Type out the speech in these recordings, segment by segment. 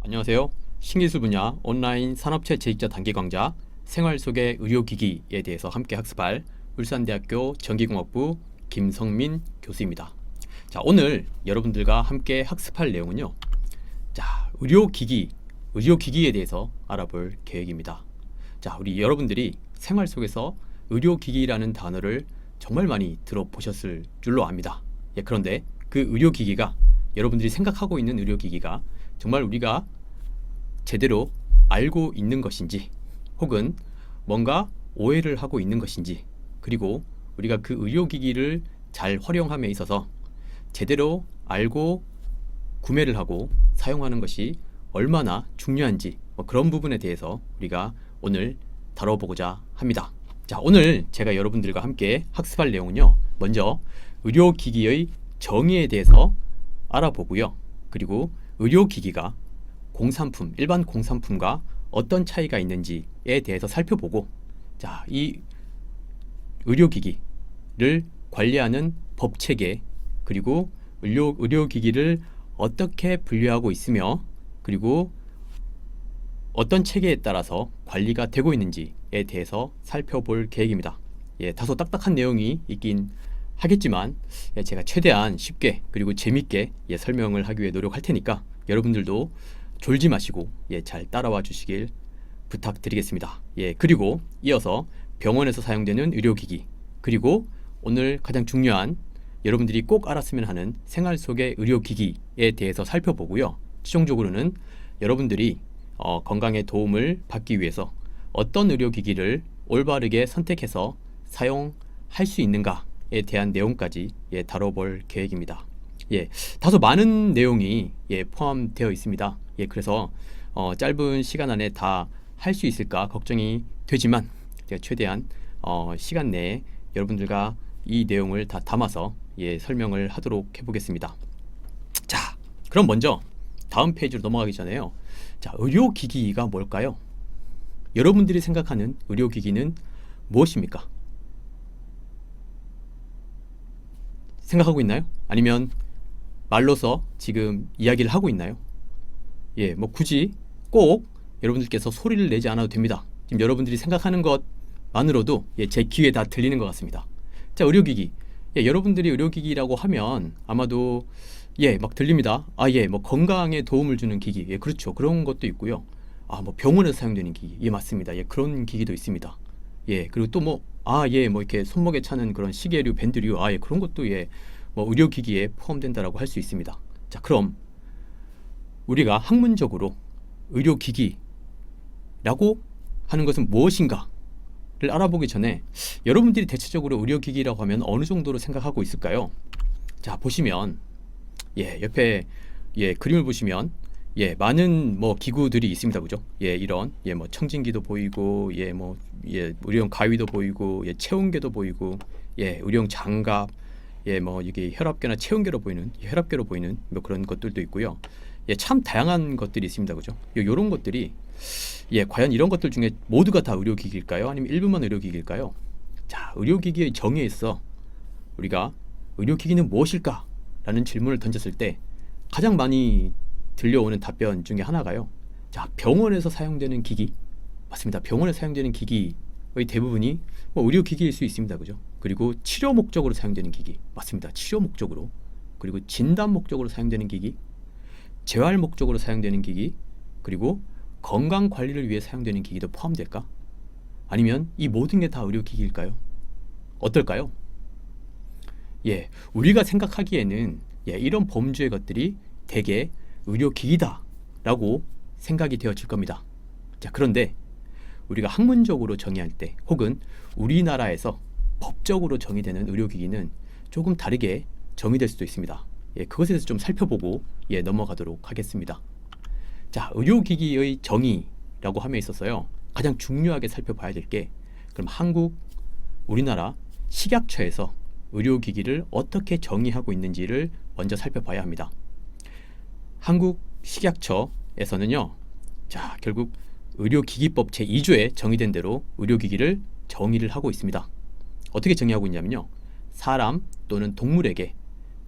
안녕하세요. 신기술 분야 온라인 산업체 재직자 단기 강좌 생활 속의 의료기기에 대해서 함께 학습할 울산대학교 전기공학부 김성민 교수입니다. 자, 오늘 여러분들과 함께 학습할 내용은요. 자, 의료기기에 대해서 알아볼 계획입니다. 자, 우리 여러분들이 생활 속에서 의료기기라는 단어를 정말 많이 들어보셨을 줄로 압니다. 그런데 그 의료기기가 여러분들이 생각하고 있는 의료기기가 정말 우리가 제대로 알고 있는 것인지 혹은 뭔가 오해를 하고 있는 것인지, 그리고 우리가 그 의료기기를 잘 활용함에 있어서 제대로 알고 구매를 하고 사용하는 것이 얼마나 중요한지, 그런 부분에 대해서 우리가 오늘 다뤄보고자 합니다. 자, 오늘 제가 여러분들과 함께 학습할 내용은요, 먼저 의료기기의 정의에 대해서 알아보고요, 그리고 의료기기가 공산품, 일반 공산품과 어떤 차이가 있는지에 대해서 살펴보고, 자, 이 의료기기를 관리하는 법체계, 그리고 의료기기를 어떻게 분류하고 있으며, 그리고 어떤 체계에 따라서 관리가 되고 있는지에 대해서 살펴볼 계획입니다. 다소 딱딱한 내용이 있긴 하겠지만 제가 최대한 쉽게 그리고 재밌게 설명을 하기 위해 노력할 테니까 여러분들도 졸지 마시고 잘 따라와 주시길 부탁드리겠습니다. 그리고 이어서 병원에서 사용되는 의료기기, 그리고 오늘 가장 중요한 여러분들이 꼭 알았으면 하는 생활 속의 의료기기에 대해서 살펴보고요. 최종적으로는 여러분들이 건강에 도움을 받기 위해서 어떤 의료기기를 올바르게 선택해서 사용할 수 있는가에 대한 내용까지 다뤄볼 계획입니다. 다소 많은 내용이 포함되어 있습니다. 그래서 짧은 시간 안에 다 할 수 있을까 걱정이 되지만 제가 최대한 시간 내에 여러분들과 이 내용을 다 담아서 설명을 하도록 해보겠습니다. 자, 그럼 먼저 다음 페이지로 넘어가기 전에요. 자, 의료기기가 뭘까요? 여러분들이 생각하는 의료기기는 무엇입니까? 생각하고 있나요? 아니면 말로서 지금 이야기를 하고 있나요? 굳이 꼭 여러분들께서 소리를 내지 않아도 됩니다. 지금 여러분들이 생각하는 것만으로도 제 귀에 다 들리는 것 같습니다. 자, 의료기기. 여러분들이 의료기기라고 하면 아마도 막 들립니다. 건강에 도움을 주는 기기. 그렇죠. 그런 것도 있고요. 병원에서 사용되는 기기. 맞습니다. 그런 기기도 있습니다. 그리고 또 이렇게 손목에 차는 그런 시계류, 밴드류. 그런 것도 의료기기에 포함된다라고 할 수 있습니다. 자, 그럼 우리가 학문적으로 의료기기라고 하는 것은 무엇인가를 알아보기 전에 여러분들이 대체적으로 의료기기라고 하면 어느 정도로 생각하고 있을까요? 자, 보시면 옆에 그림을 보시면 많은 기구들이 있습니다. 그죠? 이런 청진기도 보이고 의료용 가위도 보이고 체온계도 보이고 의료용 장갑, 이게 혈압계나 체온계로 보이는 혈압계로 보이는 그런 것들도 있고요. 참 다양한 것들이 있습니다. 그죠? 요런 것들이 과연 이런 것들 중에 모두가 다 의료기기일까요? 아니면 일부만 의료기기일까요? 자, 의료기기의 정의에 있어 우리가 의료기기는 무엇일까? 라는 질문을 던졌을 때 가장 많이 들려오는 답변 중에 하나가요. 자, 병원에서 사용되는 기기. 맞습니다. 병원에서 사용되는 기기의 대부분이 의료기기일 수 있습니다. 그죠? 그리고 치료 목적으로 사용되는 기기. 맞습니다. 치료 목적으로. 그리고 진단 목적으로 사용되는 기기, 재활 목적으로 사용되는 기기, 그리고 건강 관리를 위해 사용되는 기기도 포함될까? 아니면 이 모든 게 다 의료기기일까요? 어떨까요? 우리가 생각하기에는 이런 범주의 것들이 대개 의료기기다라고 생각이 되어질 겁니다. 자, 그런데 우리가 학문적으로 정의할 때 혹은 우리나라에서 법적으로 정의되는 의료기기는 조금 다르게 정의될 수도 있습니다. 그것에 대해서 좀 살펴보고 넘어가도록 하겠습니다. 자, 의료기기의 정의라고 함에 있어서요, 가장 중요하게 살펴봐야 될 게, 그럼 우리나라 식약처에서 의료기기를 어떻게 정의하고 있는지를 먼저 살펴봐야 합니다. 한국 식약처에서는요, 자, 결국 의료기기법 제2조에 정의된 대로 의료기기를 정의를 하고 있습니다. 어떻게 정의하고 있냐면요, 사람 또는 동물에게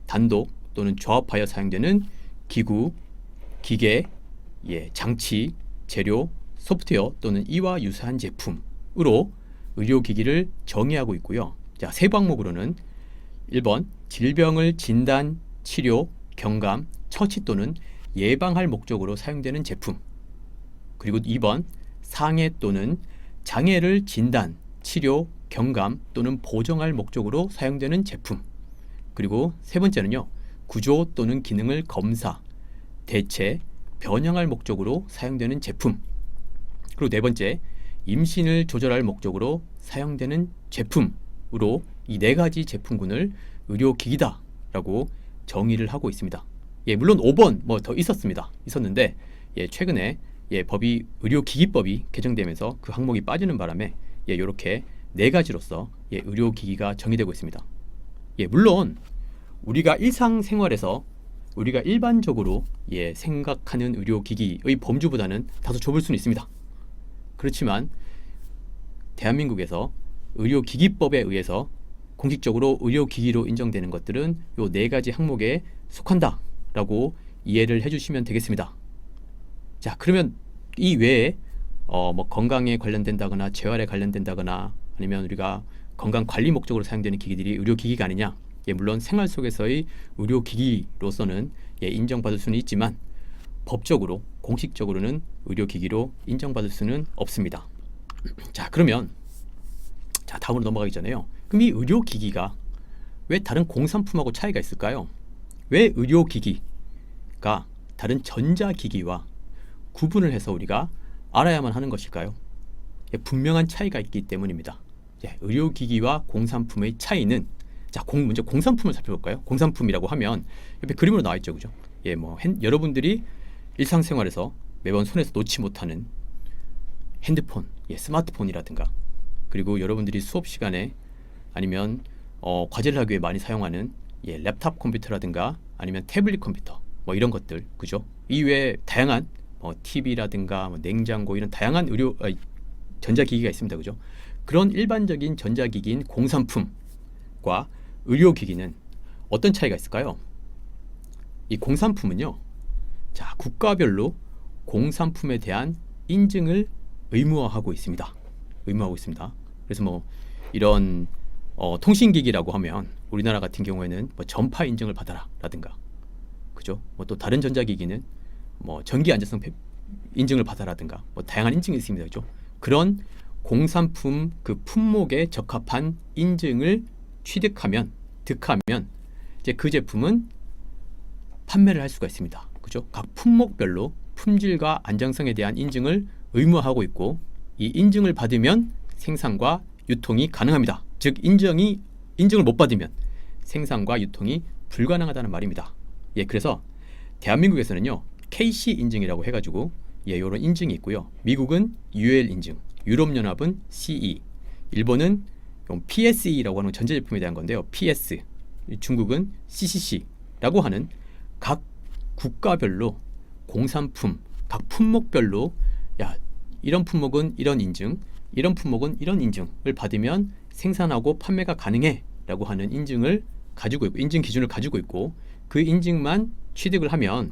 단독 또는 조합하여 사용되는 기구, 기계, 장치, 재료, 소프트웨어 또는 이와 유사한 제품으로 의료기기를 정의하고 있고요. 자, 세부 항목으로는 1번 질병을 진단, 치료, 경감, 처치 또는 예방할 목적으로 사용되는 제품. 그리고 2번 상해 또는 장애를 진단, 치료, 경감 또는 보정할 목적으로 사용되는 제품. 그리고 세 번째는요. 구조 또는 기능을 검사, 대체, 변형할 목적으로 사용되는 제품. 그리고 네 번째, 임신을 조절할 목적으로 사용되는 제품으로 이 네 가지 제품군을 의료기기다라고 정의를 하고 있습니다. 물론 5번 뭐 더 있었는데 최근에 법이 의료기기법이 개정되면서 그 항목이 빠지는 바람에 이렇게 네 가지로서 의료기기가 정의되고 있습니다. 물론 우리가 일상생활에서 우리가 일반적으로 생각하는 의료기기의 범주보다는 다소 좁을 수는 있습니다. 그렇지만 대한민국에서 의료기기법에 의해서 공식적으로 의료기기로 인정되는 것들은 이 네 가지 항목에 속한다라고 이해를 해주시면 되겠습니다. 자, 그러면 이 외에 뭐 건강에 관련된다거나 재활에 관련된다거나 아니면 우리가 건강 관리 목적으로 사용되는 기기들이 의료기기가 아니냐? 물론 생활 속에서의 의료기기로서는 인정받을 수는 있지만 법적으로 공식적으로는 의료기기로 인정받을 수는 없습니다. 자, 그러면 다음으로 넘어가기 전에요. 그럼 이 의료기기가 왜 다른 공산품하고 차이가 있을까요? 왜 의료기기가 다른 전자기기와 구분을 해서 우리가 알아야만 하는 것일까요? 분명한 차이가 있기 때문입니다. 의료기기와 공산품의 차이는 먼저 공산품을 살펴볼까요? 공산품이라고 하면 옆에 그림으로 나와 있죠, 그죠? 여러분들이 일상생활에서 매번 손에서 놓지 못하는 핸드폰, 스마트폰이라든가, 그리고 여러분들이 수업 시간에 아니면 과제를 하기 위해 많이 사용하는 랩탑 컴퓨터라든가 아니면 태블릿 컴퓨터, 이런 것들, 그죠? 이외에 다양한 TV라든가 냉장고 이런 다양한 전자기기가 있습니다, 그죠? 그런 일반적인 전자기기인 공산품과 의료기기는 어떤 차이가 있을까요? 이 공산품은요, 국가별로 공산품에 대한 인증을 의무화하고 있습니다. 그래서 이런 통신기기라고 하면 우리나라 같은 경우에는 전파 인증을 받아라라든가, 그죠? 또 다른 전자기기는 전기 안전성 인증을 받아라든가, 다양한 인증이 있습니다, 그죠? 그런 공산품 그 품목에 적합한 인증을 득하면 이제 그 제품은 판매를 할 수가 있습니다, 그죠? 각 품목별로 품질과 안정성에 대한 인증을 의무화하고 있고, 이 인증을 받으면 생산과 유통이 가능합니다. 즉 인증을 못 받으면 생산과 유통이 불가능하다는 말입니다. 그래서 대한민국에서는요, KC 인증이라고 해가지고 이런 인증이 있고요. 미국은 UL 인증, 유럽연합은 CE, 일본은 PSE라고 하는 전자제품에 대한 건데요. PS, 중국은 CCC라고 하는 각 국가별로 공산품, 각 품목별로 이런 품목은 이런 인증, 이런 품목은 이런 인증을 받으면 생산하고 판매가 가능해라고 하는 인증을 가지고 있고, 인증 기준을 가지고 있고, 그 인증만 취득을 하면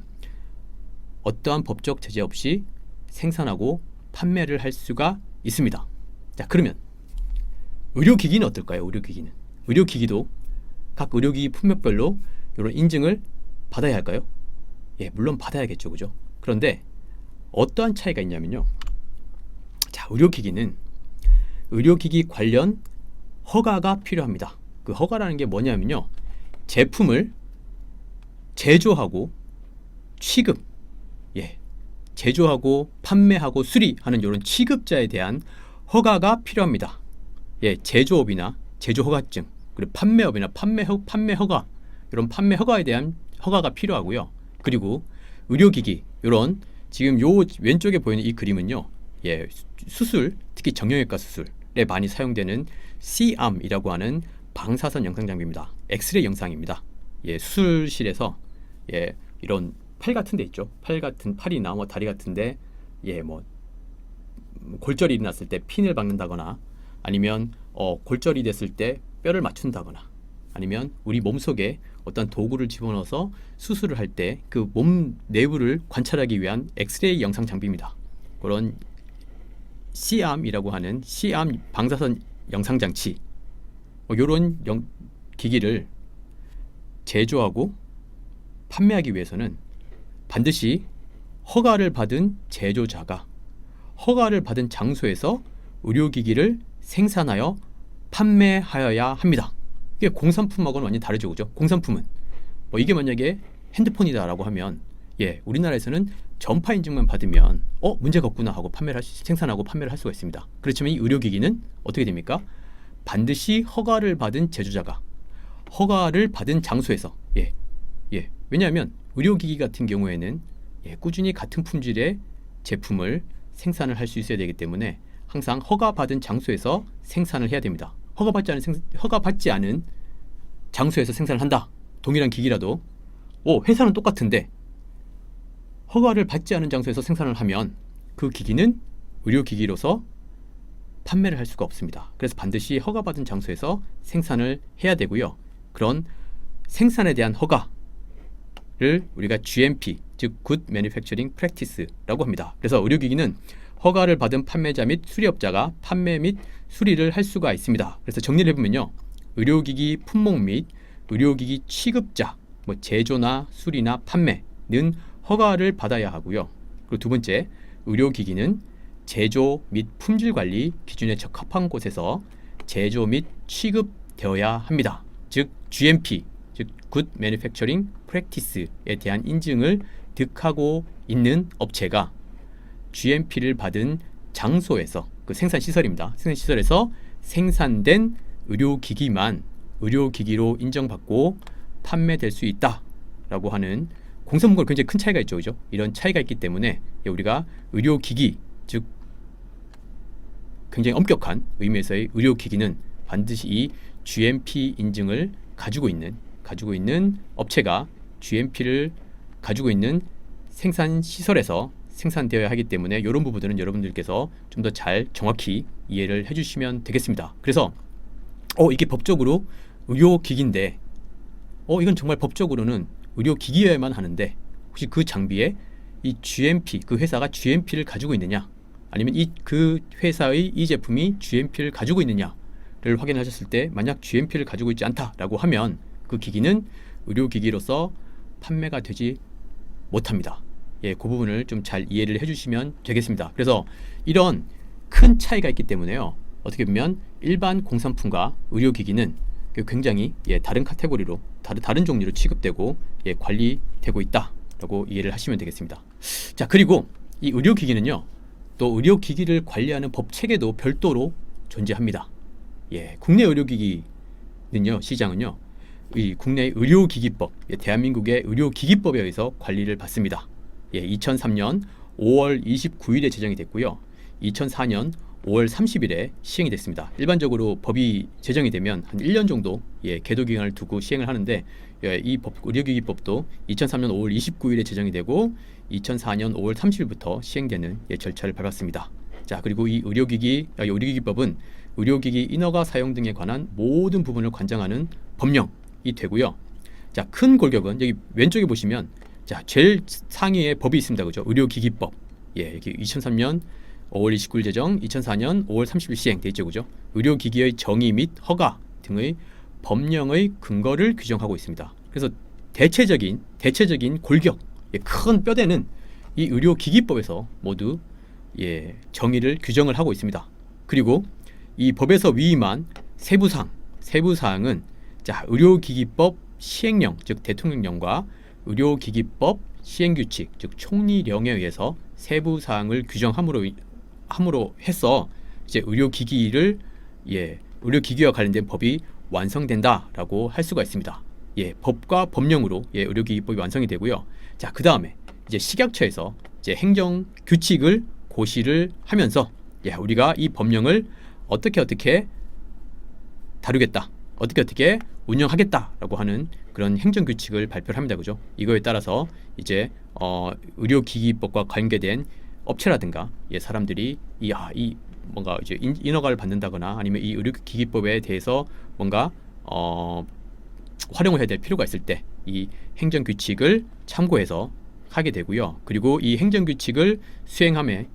어떠한 법적 제재 없이 생산하고 판매를 할 수가 있습니다. 자, 그러면 의료기기는 어떨까요? 의료기기도 각 의료기기 품목별로 이런 인증을 받아야 할까요? 물론 받아야겠죠, 그죠? 그런데 어떠한 차이가 있냐면요, 의료기기는 의료기기 관련 허가가 필요합니다. 그 허가라는 게 뭐냐면요, 제품을 제조하고 취급, 제조하고 판매하고 수리하는 이런 취급자에 대한 허가가 필요합니다. 제조업이나 제조허가증, 그리고 판매업이나 판매 허가, 이런 판매 허가에 대한 허가가 필요하고요. 그리고 의료기기, 이런 지금 요 왼쪽에 보이는 이 그림은요, 수술, 특히 정형외과 수술에 많이 사용되는 C암이라고 하는 방사선 영상 장비입니다. 엑스레이 영상입니다. 수술실에서 이런 팔 같은 데 있죠. 팔이나 다리 같은데 골절이 일어났을 때 핀을 박는다거나, 아니면 골절이 됐을 때 뼈를 맞춘다거나, 아니면 우리 몸속에 어떤 도구를 집어넣어서 수술을 할 때 그 몸 내부를 관찰하기 위한 엑스레이 영상 장비입니다. 그런 C암이라고 하는 C암 방사선 영상 장치, 이런 기기를 제조하고 판매하기 위해서는 반드시 허가를 받은 제조자가 허가를 받은 장소에서 의료기기를 생산하여 판매하여야 합니다. 이게 공산품하고는 완전히 다르죠, 그죠? 공산품은 이게 만약에 핸드폰이다라고 하면 우리나라에서는 전파 인증만 받으면 문제가 없구나 하고 생산하고 판매를 할 수가 있습니다. 그렇지만 이 의료기기는 어떻게 됩니까? 반드시 허가를 받은 제조자가 허가를 받은 장소에서 왜냐하면 의료기기 같은 경우에는 꾸준히 같은 품질의 제품을 생산을 할 수 있어야 되기 때문에 항상 허가받은 장소에서 생산을 해야 됩니다. 허가받지 않은 장소에서 생산을 한다. 동일한 기기라도 회사는 똑같은데 허가를 받지 않은 장소에서 생산을 하면 그 기기는 의료기기로서 판매를 할 수가 없습니다. 그래서 반드시 허가받은 장소에서 생산을 해야 되고요. 그런 생산에 대한 허가를 우리가 GMP, 즉 Good Manufacturing Practice라고 합니다. 그래서 의료기기는 허가를 받은 판매자 및 수리업자가 판매 및 수리를 할 수가 있습니다. 그래서 정리를 해보면요, 의료기기 품목 및 의료기기 취급자, 제조나 수리나 판매는 허가를 받아야 하고요. 그리고 두 번째, 의료기기는 제조 및 품질 관리 기준에 적합한 곳에서 제조 및 취급되어야 합니다. 즉 GMP, 즉 Good Manufacturing Practice에 대한 인증을 득하고 있는 업체가 GMP를 받은 장소에서, 그 생산시설입니다. 생산시설에서 생산된 의료기기만 의료기기로 인정받고 판매될 수 있다라고 하는 공산품과 굉장히 큰 차이가 있죠, 그죠? 이런 차이가 있기 때문에 우리가 의료기기, 즉 굉장히 엄격한 의미에서의 의료기기는 반드시 이 GMP 인증을 가지고 있는 업체가 GMP를 가지고 있는 생산시설에서 생산되어야 하기 때문에 이런 부분들은 여러분들께서 좀 더 잘 정확히 이해를 해주시면 되겠습니다. 그래서 이게 법적으로 의료기기인데 이건 정말 법적으로는 의료기기여야만 하는데 혹시 그 장비에 이 GMP, 그 회사가 GMP를 가지고 있느냐, 아니면 그 회사의 이 제품이 GMP를 가지고 있느냐를 확인하셨을 때 만약 GMP를 가지고 있지 않다라고 하면 그 기기는 의료기기로서 판매가 되지 못합니다. 그 부분을 좀 잘 이해를 해주시면 되겠습니다. 그래서 이런 큰 차이가 있기 때문에요, 어떻게 보면 일반 공산품과 의료기기는 굉장히 다른 카테고리로 다른 종류로 취급되고 관리되고 있다라고 이해를 하시면 되겠습니다. 자, 그리고 이 의료기기는요, 또 의료기기를 관리하는 법체계도 별도로 존재합니다. 국내 의료기기는요, 시장은요, 이 국내 의료기기법, 대한민국의 의료기기법에 의해서 관리를 받습니다. 2003년 5월 29일에 제정이 됐고요. 2004년 5월 30일에 시행이 됐습니다. 일반적으로 법이 제정이 되면 한 1년 정도 계도 기간을 두고 시행을 하는데 이 의료기기법도 2003년 5월 29일에 제정이 되고 2004년 5월 30일부터 시행되는 절차를 밟았습니다. 자, 그리고 이 의료기기법은 의료기기 인허가 사용 등에 관한 모든 부분을 관장하는 법령이 되고요. 자, 큰 골격은 여기 왼쪽에 보시면 제일 상위에 법이 있습니다, 그죠? 의료기기법. 여기 2003년 5월 29일 제정, 2004년 5월 30일 시행돼 있죠, 그죠? 의료기기의 정의 및 허가 등의 법령의 근거를 규정하고 있습니다. 그래서 대체적인 골격, 큰 뼈대는 이 의료기기법에서 모두 정의를 규정을 하고 있습니다. 그리고 이 법에서 위임한 세부사항은 의료기기법 시행령, 즉 대통령령과 의료기기법 시행규칙, 즉 총리령에 의해서 세부 사항을 규정함으로 해서 이제 의료기기와 관련된 법이 완성된다라고 할 수가 있습니다. 법과 법령으로 의료기기법이 완성이 되고요. 자, 그 다음에 이제 식약처에서 이제 행정규칙을 고시를 하면서 우리가 이 법령을 어떻게 다루겠다, 어떻게 운영하겠다라고 하는 그런 행정규칙을 발표를 합니다, 그죠? 이거에 따라서 이제 의료기기법과 관계된 업체라든가 사람들이 이 뭔가 이제 인허가를 받는다거나 아니면 이 의료기기법에 대해서 뭔가 활용을 해야 될 필요가 있을 때 이 행정규칙을 참고해서 하게 되고요. 그리고 이 행정규칙을 실행함에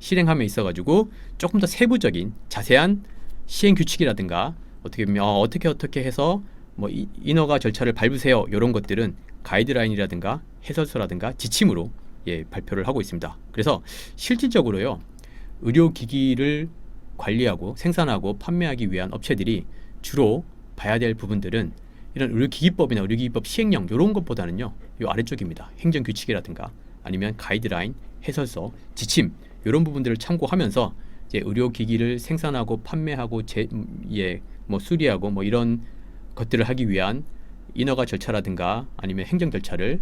있어가지고 조금 더 세부적인 자세한 시행규칙이라든가 어떻게 보면 어떻게 해서 뭐 인허가 절차를 밟으세요, 이런 것들은 가이드라인이라든가 해설서라든가 지침으로 발표를 하고 있습니다. 그래서 실질적으로요, 의료기기를 관리하고 생산하고 판매하기 위한 업체들이 주로 봐야 될 부분들은 이런 의료기기법이나 의료기기법 시행령 이런 것보다는요, 이 아래쪽입니다. 행정규칙이라든가 아니면 가이드라인, 해설서, 지침 이런 부분들을 참고하면서 이제 의료기기를 생산하고 판매하고 뭐 수리하고 뭐 이런 것들을 하기 위한 인허가 절차라든가 아니면 행정 절차를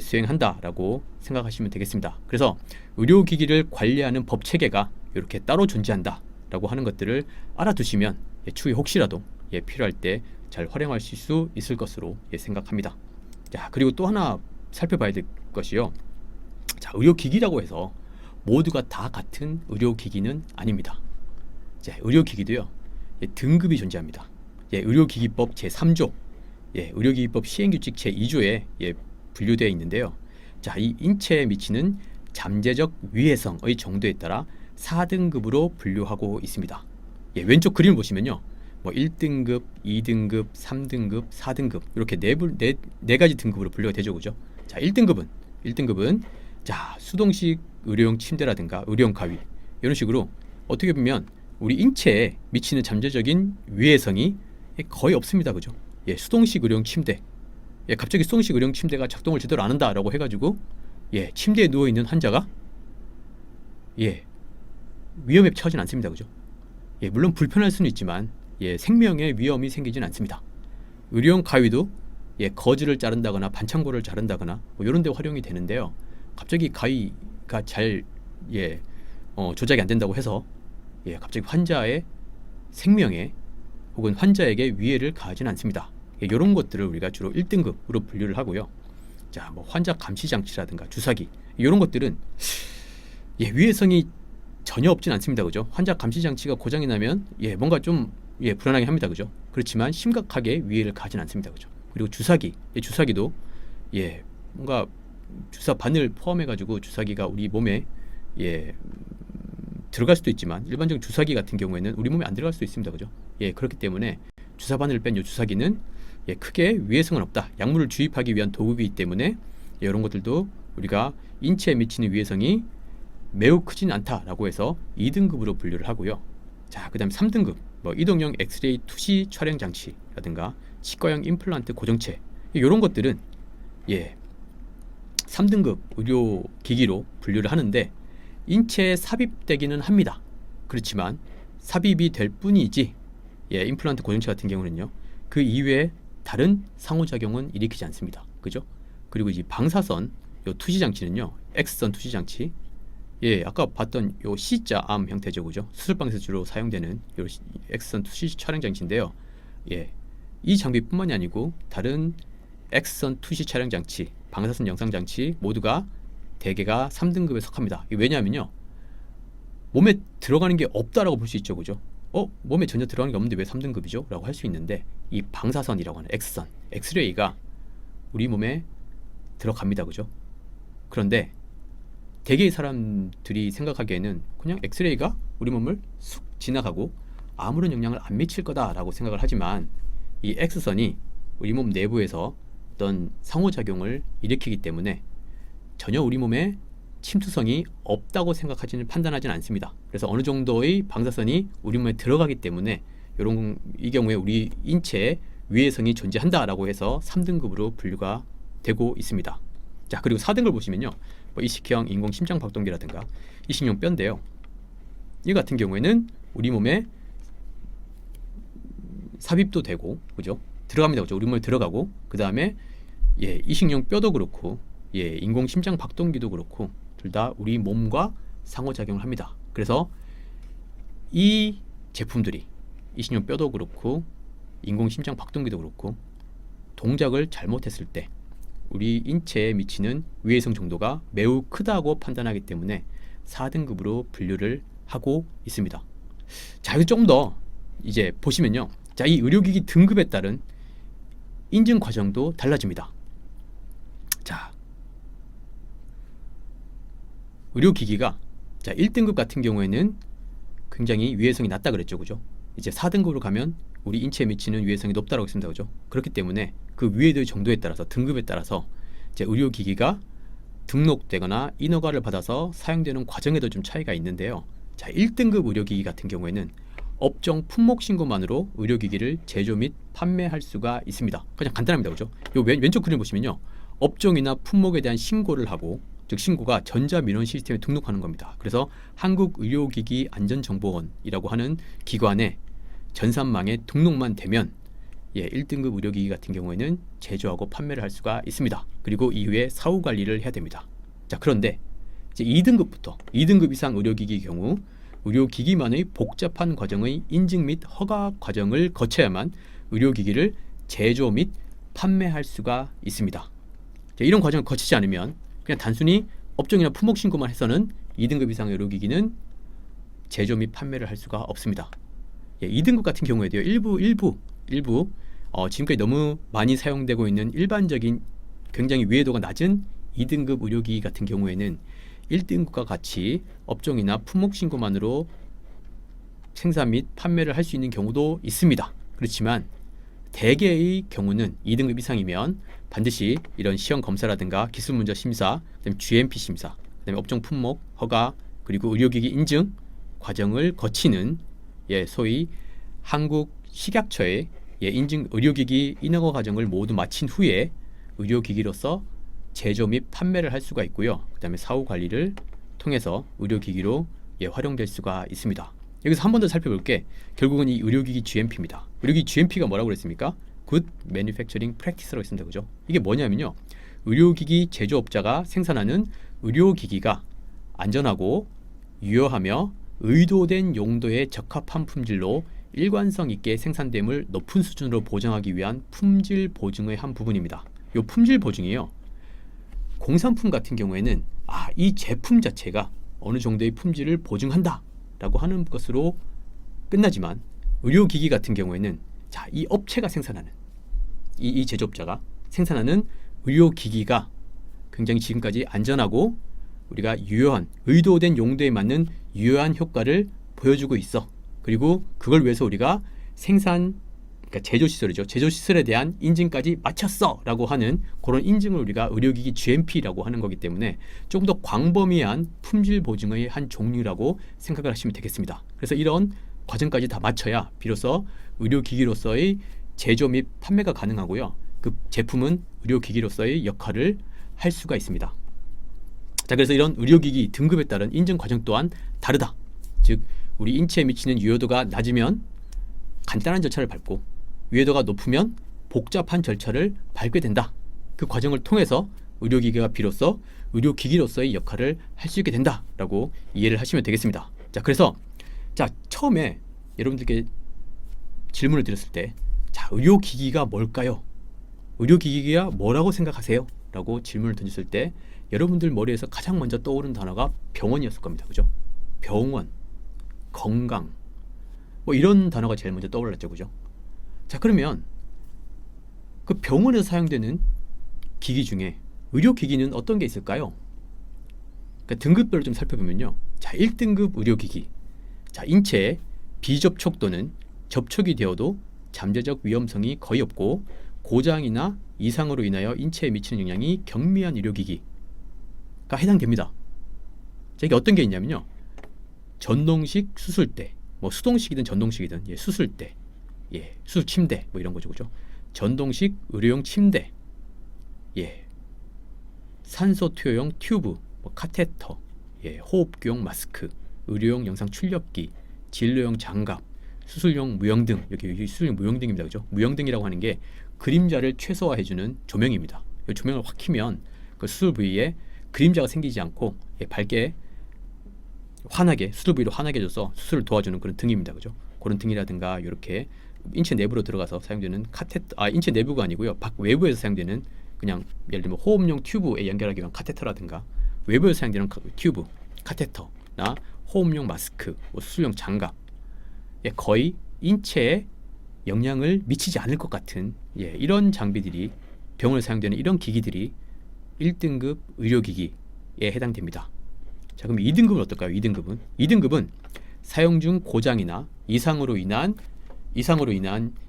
수행한다라고 생각하시면 되겠습니다. 그래서 의료기기를 관리하는 법 체계가 이렇게 따로 존재한다라고 하는 것들을 알아두시면 추후에 혹시라도 필요할 때 잘 활용하실 수 있을 것으로 생각합니다. 자, 그리고 또 하나 살펴봐야 될 것이요. 자, 의료기기라고 해서 모두가 다 같은 의료기기는 아닙니다. 자, 의료기기도요, 등급이 존재합니다. 의료기기법 제3조, 의료기기법 시행규칙 제2조에 분류되어 있는데요. 자, 이 인체에 미치는 잠재적 위해성의 정도에 따라 4등급으로 분류하고 있습니다. 왼쪽 그림을 보시면요, 뭐 1등급, 2등급, 3등급, 4등급 이렇게 네 가지 등급으로 분류가 되죠, 그죠? 자, 1등급은 자, 수동식 의료용 침대라든가 의료용 가위 이런 식으로 어떻게 보면 우리 인체에 미치는 잠재적인 위해성이 거의 없습니다, 그죠? 수동식 의료용 침대, 갑자기 수동식 의료용 침대가 작동을 제대로 안 한다라고 해가지고 침대에 누워 있는 환자가 위험에 처하진 않습니다, 그죠? 물론 불편할 수는 있지만 생명에 위험이 생기진 않습니다. 의료용 가위도 거즈를 자른다거나 반창고를 자른다거나 뭐 이런 데 활용이 되는데요. 갑자기 가위가 잘 조작이 안 된다고 해서 갑자기 환자의 생명에 혹은 환자에게 위해를 가하지는 않습니다. 이런 것들을 우리가 주로 1등급으로 분류를 하고요. 자, 뭐 환자 감시 장치라든가 주사기 이런 것들은 위해성이 전혀 없진 않습니다, 그죠? 환자 감시 장치가 고장이 나면 뭔가 좀 불안하게 합니다, 그죠? 그렇지만 심각하게 위해를 가하진 않습니다, 그죠? 그리고 주사기도 뭔가 주사 바늘 포함해가지고 주사기가 우리 몸에 들어갈 수도 있지만 일반적인 주사기 같은 경우에는 우리 몸에 안 들어갈 수도 있습니다, 그죠? 그렇기 때문에 주사 바늘을 뺀 이 주사기는 크게 위해성은 없다. 약물을 주입하기 위한 도구이기 때문에 이런 것들도 우리가 인체에 미치는 위해성이 매우 크진 않다라고 해서 2등급으로 분류를 하고요. 자, 그 다음에 3등급, 뭐 이동형 엑스레이 투시 촬영 장치라든가 치과형 임플란트 고정체 이런 것들은 3등급 의료기기로 분류를 하는데 인체에 삽입되기는 합니다. 그렇지만 삽입이 될 뿐이지 임플란트 고정체 같은 경우는요, 그 이외에 다른 상호작용은 일으키지 않습니다, 그죠? 그리고 이제 방사선 요 투시 장치는요, X선 투시 장치, 아까 봤던 요 C자 암 형태죠, 그죠? 수술방에서 주로 사용되는 요 X선 투시 촬영 장치인데요. 이 장비뿐만이 아니고 다른 X선 투시 촬영 장치, 방사선 영상 장치 모두가 대개가 3등급에 속합니다. 왜냐하면요, 몸에 들어가는 게 없다라고 볼 수 있죠, 그죠? 몸에 전혀 들어가는 게 없는데 왜 3등급이죠? 라고 할 수 있는데 이 방사선이라고 하는 X선, 엑스레이가 우리 몸에 들어갑니다, 그죠? 그런데 대개의 사람들이 생각하기에는 그냥 엑스레이가 우리 몸을 쑥 지나가고 아무런 영향을 안 미칠 거다라고 생각을 하지만 이 X선이 우리 몸 내부에서 어떤 상호작용을 일으키기 때문에 전혀 우리 몸에 침투성이 없다고 판단하지는 않습니다. 그래서 어느 정도의 방사선이 우리 몸에 들어가기 때문에 이 경우에 우리 인체에 위해성이 존재한다라고 해서 3등급으로 분류가 되고 있습니다. 자, 그리고 4등급을 보시면요, 뭐 이식형 인공 심장 박동기라든가 이식용 뼈인데요. 이 같은 경우에는 우리 몸에 삽입도 되고, 그죠? 들어갑니다, 그죠? 우리 몸에 들어가고, 그 다음에 이식용 뼈도 그렇고, 인공 심장 박동기도 그렇고, 둘 다 우리 몸과 상호작용을 합니다. 그래서 이 제품들이 이식용 뼈도 그렇고, 인공 심장 박동기도 그렇고, 동작을 잘못했을 때 우리 인체에 미치는 위해성 정도가 매우 크다고 판단하기 때문에 4등급으로 분류를 하고 있습니다. 자, 여기 조금 더 이제 보시면요, 자, 이 의료기기 등급에 따른 인증 과정도 달라집니다. 자, 의료기기가 1등급 같은 경우에는 굉장히 유해성이 낮다 그랬죠, 그죠? 이제 4등급으로 가면 우리 인체에 미치는 유해성이 높다고 했습니다, 그죠? 그렇기 때문에 그 위해도의 정도에 따라서 등급에 따라서 이제 의료기기가 등록되거나 인허가를 받아서 사용되는 과정에도 좀 차이가 있는데요. 자, 1등급 의료기기 같은 경우에는 업종 품목 신고만으로 의료기기를 제조 및 판매할 수가 있습니다. 그냥 간단합니다, 그죠? 요 왼쪽 그림 보시면요, 업종이나 품목에 대한 신고를 하고, 즉 신고가 전자민원 시스템에 등록하는 겁니다. 그래서 한국의료기기안전정보원이라고 하는 기관에 전산망에 등록만 되면 1등급 의료기기 같은 경우에는 제조하고 판매를 할 수가 있습니다. 그리고 이후에 사후 관리를 해야 됩니다. 자, 그런데 이제 2등급 이상 의료기기의 경우 의료기기만의 복잡한 과정의 인증 및 허가 과정을 거쳐야만 의료기기를 제조 및 판매할 수가 있습니다. 자, 이런 과정을 거치지 않으면 그냥 단순히 업종이나 품목 신고만 해서는 2등급 이상의 의료기기는 제조 및 판매를 할 수가 없습니다. 2등급 같은 경우에도요, 일부 지금까지 너무 많이 사용되고 있는 일반적인 굉장히 위해도가 낮은 2등급 의료기기 같은 경우에는 1등급과 같이 업종이나 품목 신고만으로 생산 및 판매를 할 수 있는 경우도 있습니다. 그렇지만 대개의 경우는 2등급 이상이면 반드시 이런 시험 검사라든가 기술 문제 심사, 그다음에 GMP 심사, 그다음에 업종 품목 허가, 그리고 의료기기 인증 과정을 거치는 소위 한국 식약처의 인증 의료기기 인허가 과정을 모두 마친 후에 의료기기로서 제조 및 판매를 할 수가 있고요. 그다음에 사후 관리를 통해서 의료기기로 활용될 수가 있습니다. 여기서 한 번 더 살펴볼게. 결국은 이 의료기기 GMP입니다. 의료기기 GMP가 뭐라고 그랬습니까? Good Manufacturing Practice라고 했습니다. 그죠? 이게 뭐냐면요, 의료기기 제조업자가 생산하는 의료기기가 안전하고 유효하며 의도된 용도에 적합한 품질로 일관성 있게 생산됨을 높은 수준으로 보장하기 위한 품질 보증의 한 부분입니다. 이 품질 보증이요, 공산품 같은 경우에는 이 제품 자체가 어느 정도의 품질을 보증한다 라고 하는 것으로 끝나지만, 의료기기 같은 경우에는 이 업체가 생산하는 이 제조업자가 생산하는 의료기기가 굉장히 지금까지 안전하고 우리가 유효한 의도된 용도에 맞는 유효한 효과를 보여주고 있어. 그리고 그걸 위해서 우리가 그러니까 제조시설이죠. 제조시설에 대한 인증까지 마쳤어 라고 하는 그런 인증을 우리가 의료기기 GMP라고 하는 거기 때문에 조금 더 광범위한 품질 보증의 한 종류라고 생각을 하시면 되겠습니다. 그래서 이런 과정까지 다 마쳐야 비로소 의료기기로서의 제조 및 판매가 가능하고요. 그 제품은 의료기기로서의 역할을 할 수가 있습니다. 자, 그래서 이런 의료기기 등급에 따른 인증 과정 또한 다르다. 즉, 우리 인체에 미치는 유효도가 낮으면 간단한 절차를 밟고, 유효도가 높으면 복잡한 절차를 밟게 된다. 그 과정을 통해서 의료기기가 비로소 의료기기로서의 역할을 할 수 있게 된다라고 이해를 하시면 되겠습니다. 자, 그래서 처음에 여러분들께 질문을 드렸을 때, 의료기기가 뭘까요? 의료기기가 뭐라고 생각하세요? 라고 질문을 던졌을 때 여러분들 머리에서 가장 먼저 떠오른 단어가 병원이었을 겁니다. 그죠? 병원, 건강, 이런 단어가 제일 먼저 떠올랐죠. 그죠? 자, 그러면 그 병원에서 사용되는 기기 중에 의료기기는 어떤 게 있을까요? 그러니까 등급별로 좀 살펴보면요. 1등급 의료기기. 인체에 비접촉 또는 접촉이 되어도 잠재적 위험성이 거의 없고 고장이나 이상으로 인하여 인체에 미치는 영향이 경미한 의료기기가 해당됩니다. 이게 어떤 게 있냐면요, 전동식 수술대, 수동식이든 전동식이든 수술대, 수술 침대 이런 거죠. 그죠? 전동식 의료용 침대, 산소 투여용 튜브, 카테터, 호흡기용 마스크, 의료용 영상 출력기, 진료용 장갑, 수술용 무영등, 여기 수술용 무영등입니다. 그죠? 무영등이라고 하는 게 그림자를 최소화해주는 조명입니다. 이 조명을 확 켜면 그 수술 부위에 그림자가 생기지 않고 밝게 환하게, 수술 부위로 환하게 해줘서 수술을 도와주는 그런 등입니다. 그죠? 그런 등이라든가 이렇게 인체 내부로 들어가서 사용되는 인체 내부가 아니고요, 외부에서 사용되는 그냥 예를 들면 호흡용 튜브에 연결하기 위한 카테터라든가 외부에서 사용되는 튜브, 카테터나 호흡용 마스크, 수술용 장갑, 거의 인체에 영향을 미치지 않을 것 같은 이런 장비들이 병원에 사용되는 이런 기기들이 1등급 의료기기에 해당됩니다. 자, 그럼 2등급은 어떨까요? 2등급은 사용 중 고장이나 이상으로 인한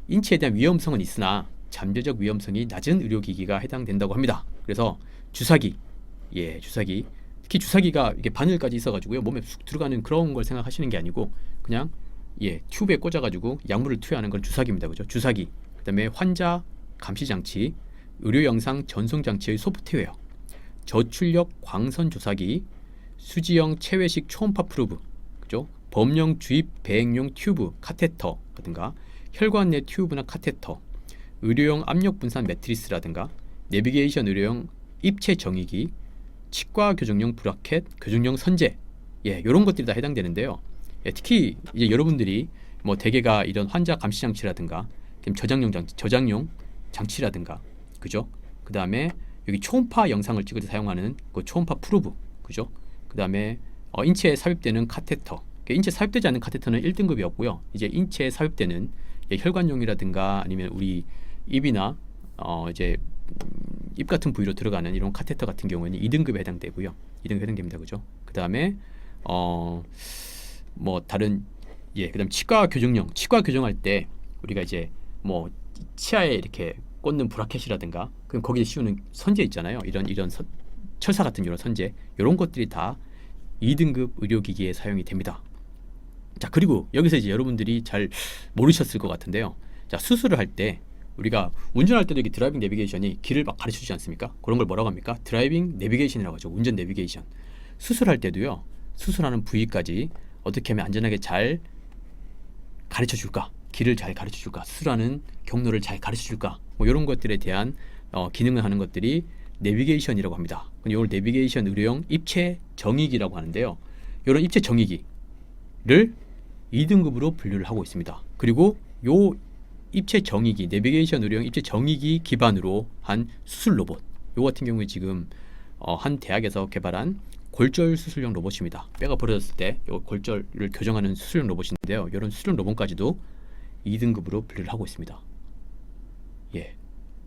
인체에 대한 위험성은 있으나 잠재적 위험성이 낮은 의료기기가 해당된다고 합니다. 그래서 주사기, 특히 주사기가 이게 바늘까지 있어가지고요 몸에 쑥 들어가는 그런 걸 생각하시는 게 아니고 그냥 튜브에 꽂아가지고 약물을 투여하는 건 주사기입니다. 그죠? 주사기, 그다음에 환자 감시 장치, 의료 영상 전송 장치의 소프트웨어, 저출력 광선 조사기, 수지형 체외식 초음파 프로브, 그죠? 범용 주입 배행용 튜브, 카테터라든가 혈관 내 튜브나 카테터, 의료용 압력 분산 매트리스라든가 내비게이션 의료용 입체 정의기, 치과 교정용 브라켓, 교정용 선제, 이런 것들이 다 해당되는데요. 특히 이제 여러분들이 뭐 대개가 이런 환자 감시 장치라든가 저장용 장치라든가, 그죠? 그 다음에 여기 초음파 영상을 찍을 때 사용하는 그 초음파 프로브, 그죠? 그 다음에 인체에 삽입되는 카테터, 인체에 삽입되지 않는 카테터는 1등급이었고요. 이제 인체에 삽입되는 혈관용이라든가 아니면 우리 입이나 이제 입 같은 부위로 들어가는 이런 카테터 같은 경우에는 2등급에 해당되고요. 2등급에 해당됩니다. 그죠? 그 다음에 뭐 다른 그다음 치과 교정할 때 우리가 이제 뭐 치아에 이렇게 꽂는 브라켓이라든가 그럼 거기에 씌우는 선제 있잖아요. 이런 철사 같은 이런 선제, 이런 것들이 다 2등급 의료기기에 사용이 됩니다. 자, 그리고 여기서 이제 여러분들이 잘 모르셨을 것 같은데요. 자, 수술을 할 때 우리가 운전할 때도 이게 드라이빙 내비게이션이 길을 막 가르쳐 주지 않습니까? 그런 걸 뭐라고 합니까? 드라이빙 내비게이션이라고 하죠. 운전 내비게이션. 수술할 때도요. 수술하는 부위까지 어떻게 하면 안전하게 잘 가르쳐 줄까? 길을 잘 가르쳐 줄까? 수술하는 경로를 잘 가르쳐 줄까? 뭐 이런 것들에 대한 기능을 하는 것들이 내비게이션이라고 합니다. 이걸 내비게이션 의료용 입체 정의기라고 하는데요. 이런 입체 정의기를 2등급으로 분류를 하고 있습니다. 그리고 요 입체 정의기, 내비게이션 의료용 입체 정의기 기반으로 한 수술 로봇, 요 같은 경우에 지금 한 대학에서 개발한 골절 수술용 로봇입니다. 뼈가 부러졌을 때 요 골절을 교정하는 수술용 로봇인데요. 이런 수술용 로봇까지도 2등급으로 분류를 하고 있습니다.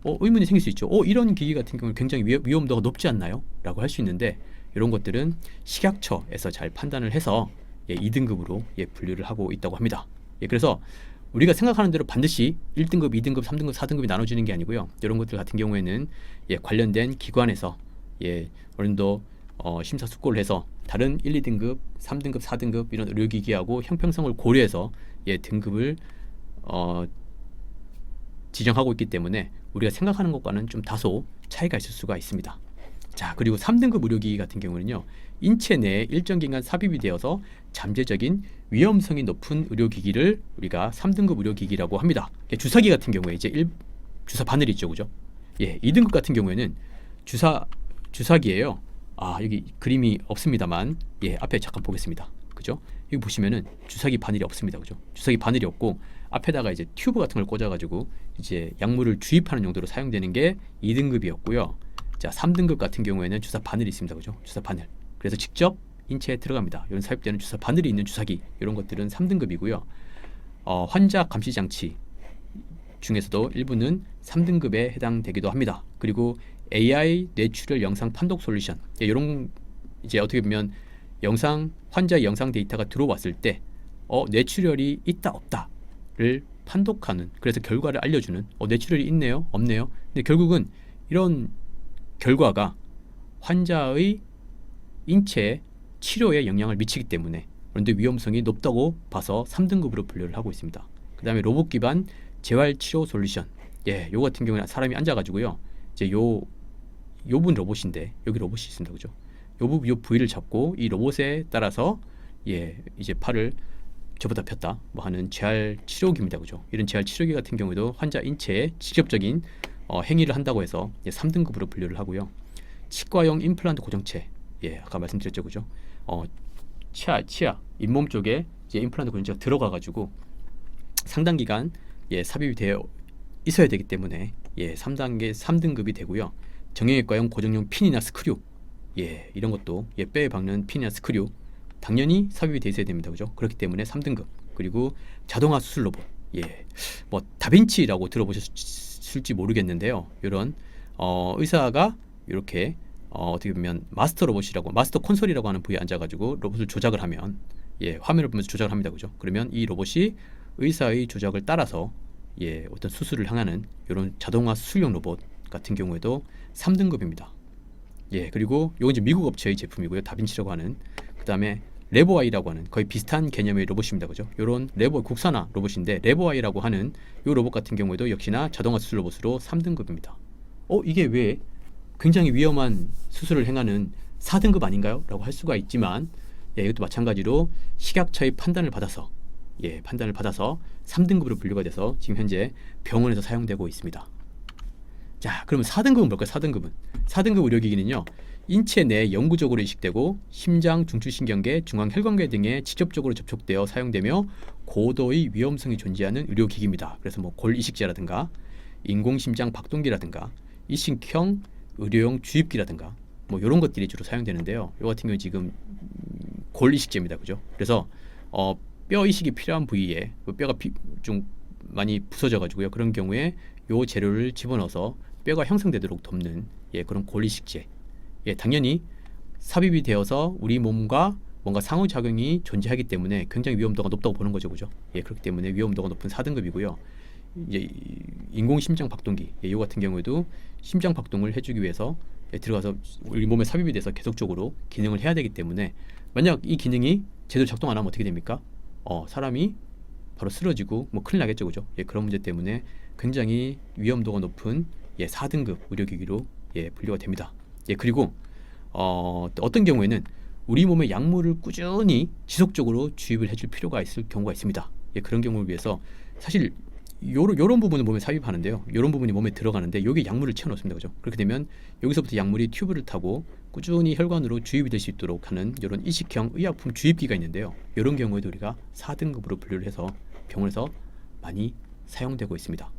의문이 생길 수 있죠. 이런 기기 같은 경우는 굉장히 위험도가 높지 않나요? 라고 할 수 있는데 이런 것들은 식약처에서 잘 판단을 해서 2등급으로 분류를 하고 있다고 합니다. 그래서 우리가 생각하는 대로 반드시 1등급, 2등급, 3등급, 4등급이 나눠지는 게 아니고요. 이런 것들 같은 경우에는 관련된 기관에서 어느 정도 심사숙고를 해서 다른 1, 2등급, 3등급, 4등급 이런 의료기기하고 형평성을 고려해서 등급을 지정하고 있기 때문에 우리가 생각하는 것과는 좀 다소 차이가 있을 수가 있습니다. 자, 그리고 3등급 의료기기 같은 경우는요, 인체 내에 일정 기간 삽입이 되어서 잠재적인 위험성이 높은 의료기기를 우리가 3등급 의료기기라고 합니다. 주사기 같은 경우에 이제 주사 바늘이 있죠, 그죠? 2등급 같은 경우에는 주사기예요. 여기 그림이 없습니다만, 앞에 잠깐 보겠습니다. 그죠? 여기 보시면은 주사기 바늘이 없습니다, 그죠? 주사기 바늘이 없고 앞에다가 이제 튜브 같은 걸 꽂아가지고 이제 약물을 주입하는 용도로 사용되는 게 2등급이었고요. 자, 3등급 같은 경우에는 주사 바늘이 있습니다, 그죠? 주사 바늘. 그래서 직접 인체에 들어갑니다. 이런 삽입되는 주사 바늘이 있는 주사기, 이런 것들은 3등급이고요. 환자 감시 장치 중에서도 일부는 3등급에 해당되기도 합니다. 그리고 AI 뇌출혈 영상 판독 솔루션, 이런 이제 어떻게 보면 환자의 영상 데이터가 들어왔을 때 뇌출혈이 있다 없다를 판독하는, 그래서 결과를 알려주는, 뇌출혈이 있네요, 없네요. 근데 결국은 이런 결과가 환자의 인체 치료에 영향을 미치기 때문에, 그런데 위험성이 높다고 봐서 3등급으로 분류를 하고 있습니다. 그 다음에 로봇 기반 재활 치료 솔루션, 요 같은 경우는 사람이 앉아가지고요, 이제 요분 로봇인데 여기 로봇이 있습니다, 그죠? 요 부위를 잡고 이 로봇에 따라서 이제 팔을 접었다 폈다 뭐 하는 재활 치료기입니다, 그죠? 이런 재활 치료기 같은 경우에도 환자 인체에 직접적인 행위를 한다고 해서 3등급으로 분류를 하고요. 치과용 임플란트 고정체, 아까 말씀드렸죠, 그죠? 치아 잇몸 쪽에 이제 임플란트 고정체가 들어가가지고 상당 기간 삽입이 되어 있어야 되기 때문에 3등급이 되고요. 정형외과용 고정용 핀이나 스크류, 이런 것도 뼈에 박는 핀이나 스크류 당연히 삽입이 돼 있어야 됩니다, 그죠? 그렇기 때문에 3등급. 그리고 자동화 수술 로봇, 예, 뭐 다빈치라고 들어보셨을지 모르겠는데요. 이런 의사가 이렇게 어떻게 보면 마스터 로봇이라고 마스터 콘솔이라고 하는 부위에 앉아가지고 로봇을 조작을 하면 예, 화면을 보면서 조작을 합니다, 그죠? 그러면 이 로봇이 의사의 조작을 따라서 예, 어떤 수술을 향하는 이런 자동화 수술용 로봇 같은 경우에도 3등급입니다. 예, 그리고 이건 이제 미국 업체의 제품이고요. 다빈치라고 하는. 그다음에 레보아이라고 하는 거의 비슷한 개념의 로봇입니다, 그죠? 이런 레보 국산화 로봇인데 레보아이라고 하는 이 로봇 같은 경우에도 역시나 자동화 수술 로봇으로 3등급입니다. 이게 왜 굉장히 위험한 수술을 행하는 4등급 아닌가요? 라고 할 수가 있지만 예, 이것도 마찬가지로 식약처의 판단을 받아서 예, 판단을 받아서 3등급으로 분류가 돼서 지금 현재 병원에서 사용되고 있습니다. 자, 그러면 4등급은 뭘까요? 4등급 의료기기는요, 인체 내에 영구적으로 이식되고 심장, 중추신경계, 중앙혈관계 등에 직접적으로 접촉되어 사용되며 고도의 위험성이 존재하는 의료기기입니다. 그래서 뭐 골이식제라든가 인공심장 박동기라든가 이식형 의료용 주입기라든가 뭐 이런 것들이 주로 사용되는데요. 이 같은 경우 지금 골이식제입니다, 그죠? 그래서 뼈 이식이 필요한 부위에 뼈가 좀 많이 부서져 가지고요. 그런 경우에 요 재료를 집어넣어서 뼈가 형성되도록 돕는 예, 그런 골이식제. 예, 당연히 삽입이 되어서 우리 몸과 뭔가 상호작용이 존재하기 때문에 굉장히 위험도가 높다고 보는 거죠, 그죠? 예, 그렇기 때문에 위험도가 높은 4등급이고요. 이제 인공 심장 박동기, 예, 이 같은 경우에도 심장 박동을 해주기 위해서 예, 들어가서 우리 몸에 삽입이 돼서 계속적으로 기능을 해야 되기 때문에 만약 이 기능이 제대로 작동 안 하면 어떻게 됩니까? 사람이 바로 쓰러지고 뭐 큰일 나겠죠, 그죠? 예, 그런 문제 때문에 굉장히 위험도가 높은 예, 4등급 의료기기로 예, 분류가 됩니다. 예, 그리고 어떤 경우에는 우리 몸에 약물을 꾸준히 지속적으로 주입을 해줄 필요가 있을 경우가 있습니다. 예, 그런 경우를 위해서 사실 요런 부분을 몸에 삽입하는데요. 요런 부분이 몸에 들어가는데 여기 약물을 채워놓습니다, 그죠? 그렇게 되면 여기서부터 약물이 튜브를 타고 꾸준히 혈관으로 주입이 될 수 있도록 하는 이런 이식형 의약품 주입기가 있는데요. 이런 경우에도 우리가 4등급으로 분류를 해서 병원에서 많이 사용되고 있습니다.